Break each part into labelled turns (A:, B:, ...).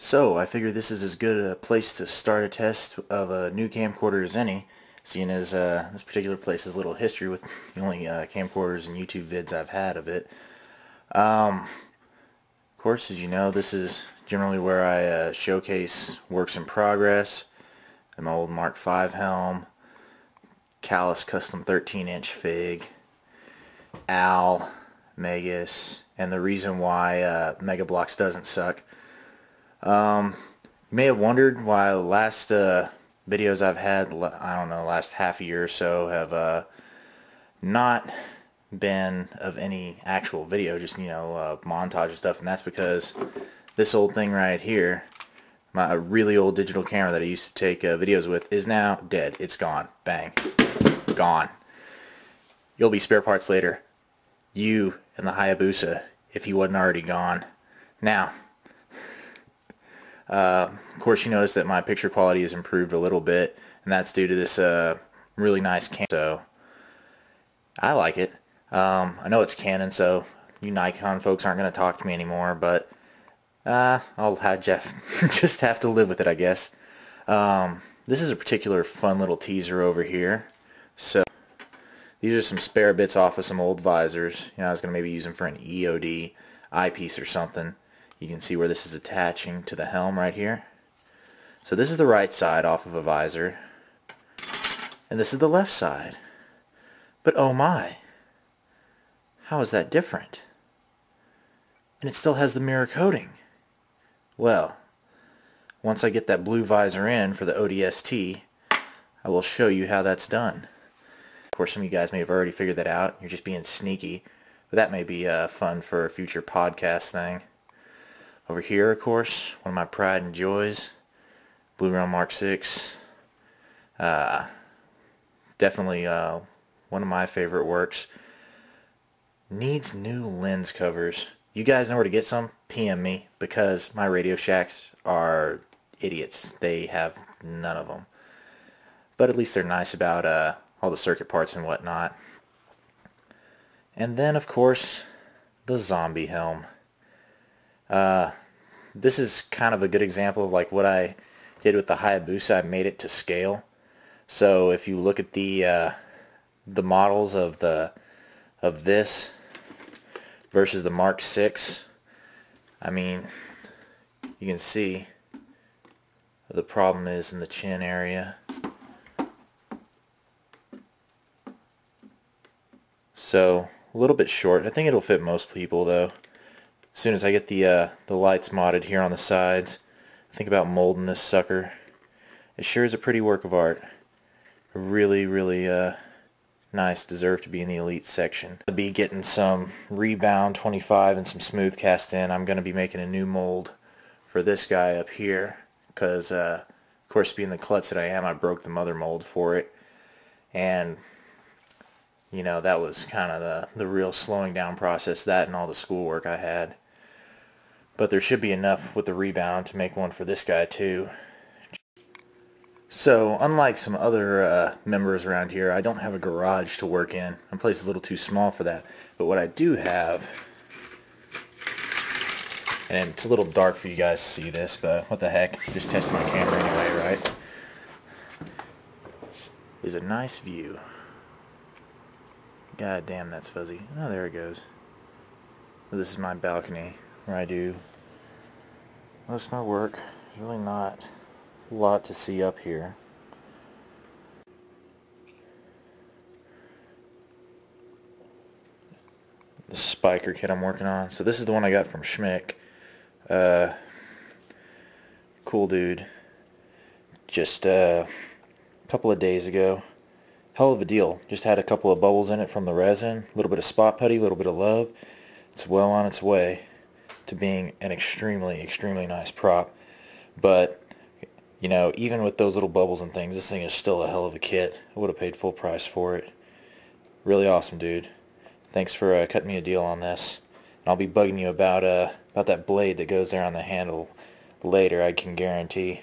A: So I figure this is as good a place to start a test of a new camcorder as any, seeing as this particular place has little history with the only camcorders and YouTube vids I've had of it. Of course, as you know, this is generally where I showcase works in progress, and my old Mark V helm, Calus custom 13-inch Fig, Al, Megas, and the reason why Mega Bloks doesn't suck. You may have wondered why the last videos I've had, I don't know, last half a year or so have not been of any actual video, just, montage and stuff, and that's because this old thing right here, my really old digital camera that I used to take videos with, is now dead. It's gone. Bang. Gone. You'll be spare parts later. You and the Hayabusa, if he wasn't already gone. Now, of course, you notice that my picture quality has improved a little bit, and that's due to this really nice camera. So I like it. I know it's Canon, so you Nikon folks aren't going to talk to me anymore, but I'll have just have to live with it, I guess. This is a particular fun little teaser over here. So these are some spare bits off of some old visors. I was going to maybe use them for an EOD eyepiece or something. You can see where this is attaching to the helm right here. So this is the right side off of a visor, and this is the left side. But oh my, how is that different? And it still has the mirror coating. Well, once I get that blue visor in for the ODST, I will show you how that's done. Of course, some of you guys may have already figured that out. You're just being sneaky, but that may be fun for a future podcast thing. Over here, of course, one of my pride and joys, Blue Realm Mark VI. Definitely one of my favorite works. Needs new lens covers. You guys know where to get some? PM me, because my Radio Shacks are idiots. They have none of them. But at least they're nice about all the circuit parts and whatnot. And then, of course, the zombie helm. This is kind of a good example of like what I did with the Hayabusa. I made it to scale. So if you look at the models of this versus the Mark VI, I mean, you can see the problem is in the chin area. So a little bit short. I think it'll fit most people though. As soon as I get the lights modded here on the sides, think about molding this sucker. It sure is a pretty work of art. Really, really nice. Deserve to be in the elite section. I'll be getting some Rebound 25 and some smooth cast in. I'm going to be making a new mold for this guy up here because, of course, being the klutz that I am, I broke the mother mold for it. And that was kind of the real slowing down process, that and all the schoolwork I had. But there should be enough with the Rebound to make one for this guy too. So, unlike some other members around here, I don't have a garage to work in. My place is a little too small for that. But what I do have, and it's a little dark for you guys to see this, but what the heck, just testing my camera anyway, right? Is a nice view. God damn, that's fuzzy. Oh, there it goes. Well, this is my balcony where I do most of my work. There's really not a lot to see up here. The spiker kit I'm working on. So this is the one I got from Schmick. Cool dude. Just a couple of days ago. Hell of a deal. Just had a couple of bubbles in it from the resin. A little bit of spot putty, a little bit of love. It's well on its way to being an extremely, extremely nice prop. But, even with those little bubbles and things, this thing is still a hell of a kit. I would have paid full price for it. Really awesome, dude. Thanks for cutting me a deal on this. And I'll be bugging you about that blade that goes there on the handle later, I can guarantee.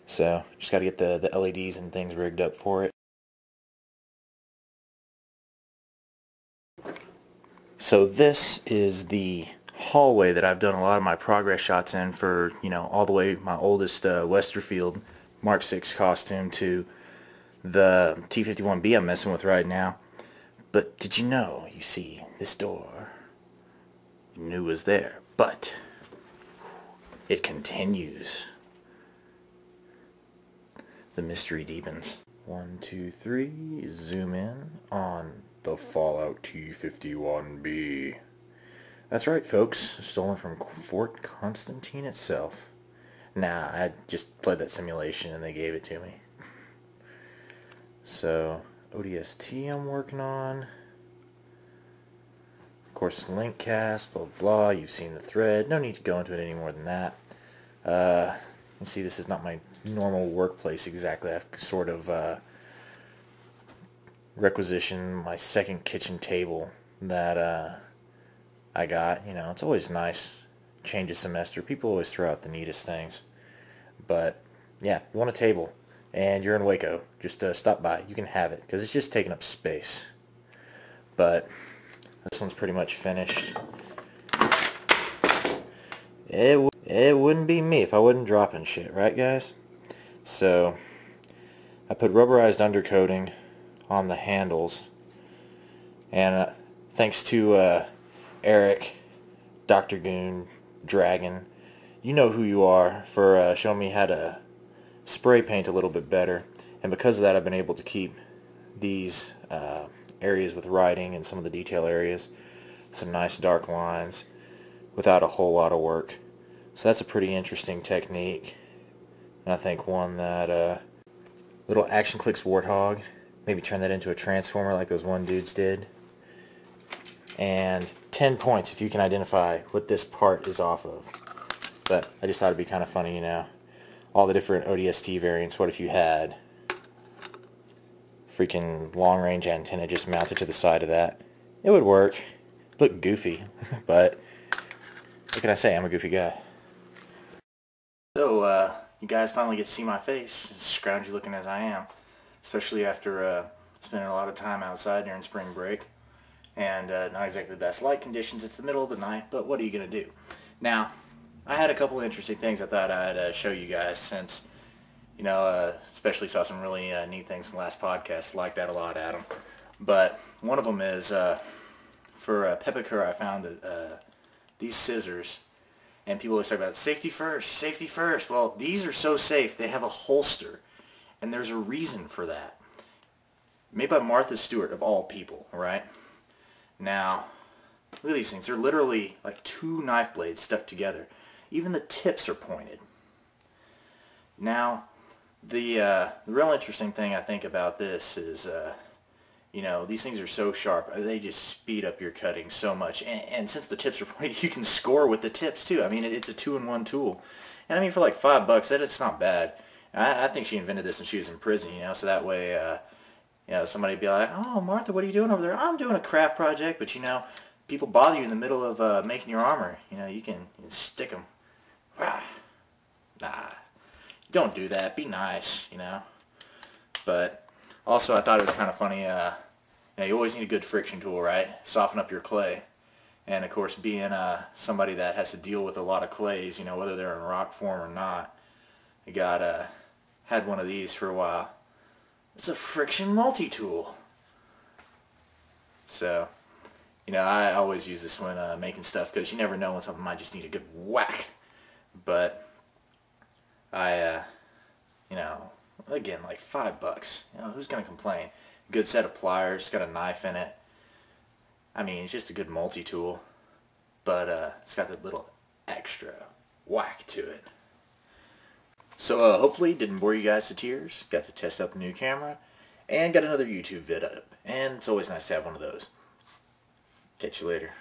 A: So, just got to get the LEDs and things rigged up for it. So this is the hallway that I've done a lot of my progress shots in for, you know, all the way my oldest Westerfield Mark 6 costume to the T-51B I'm messing with right now. But did you know, you see, this door, you knew was there, but it continues. The mystery deepens. 1, 2, 3, zoom in on the Fallout T-51B. That's right, folks, stolen from Fort Constantine itself. Nah, I just played that simulation and they gave it to me. So, ODST I'm working on. Of course, link cast, blah, blah, you've seen the thread. No need to go into it any more than that. You see, this is not my normal workplace exactly. I've sort of requisitioned my second kitchen table that I got. You know, it's always nice. Change a semester. People always throw out the neatest things. But, yeah, you want a table and you're in Waco, just stop by. You can have it because it's just taking up space. But this one's pretty much finished. It wouldn't be me if I wasn't dropping shit, right guys? So, I put rubberized undercoating on the handles, and thanks to Eric, Dr. Goon, Dragon, you know who you are, for showing me how to spray paint a little bit better, and because of that I've been able to keep these areas with writing and some of the detail areas, some nice dark lines, without a whole lot of work. So that's a pretty interesting technique, and I think one that little Action Clicks Warthog, maybe turn that into a transformer like those one dudes did. And 10 points if you can identify what this part is off of. But I just thought it'd be kind of funny, you know, all the different ODST variants. What if you had freaking long range antenna just mounted to the side of that? It would work. Look goofy, but what can I say? I'm a goofy guy. So, you guys finally get to see my face, as scroungy looking as I am. Especially after spending a lot of time outside during spring break. And not exactly the best light conditions. It's the middle of the night, but what are you going to do? Now, I had a couple of interesting things I thought I'd show you guys since, you know, especially saw some really neat things in the last podcast. Like that a lot, Adam. But one of them is, for Pepicur, I found that these scissors, and people always talk about safety first, safety first. Well, these are so safe, they have a holster, and there's a reason for that. Made by Martha Stewart, of all people, right? Now, look at these things. They're literally like two knife blades stuck together. Even the tips are pointed. Now, the real interesting thing I think about this is, you know, these things are so sharp. They just speed up your cutting so much. And since the tips are pointed, you can score with the tips too. I mean, it's a two-in-one tool. And I mean, for like $5, it's not bad. I think she invented this when she was in prison, you know, so that way, you know, somebody would be like, oh, Martha, what are you doing over there? I'm doing a craft project, but, you know, people bother you in the middle of making your armor. You know, you can stick them. Nah, don't do that. Be nice, you know. But also, I thought it was kind of funny, you know, you always need a good friction tool, right? Soften up your clay. And, of course, being somebody that has to deal with a lot of clays, you know, whether they're in rock form or not, I had one of these for a while. It's a friction multi-tool. So, you know, I always use this when making stuff because you never know when something might just need a good whack. But you know, again, like $5. You know, who's gonna complain? Good set of pliers. It's got a knife in it. I mean, it's just a good multi-tool, but it's got that little extra whack to it. So hopefully didn't bore you guys to tears. Got to test out the new camera, and got another YouTube vid up. And it's always nice to have one of those. Catch you later.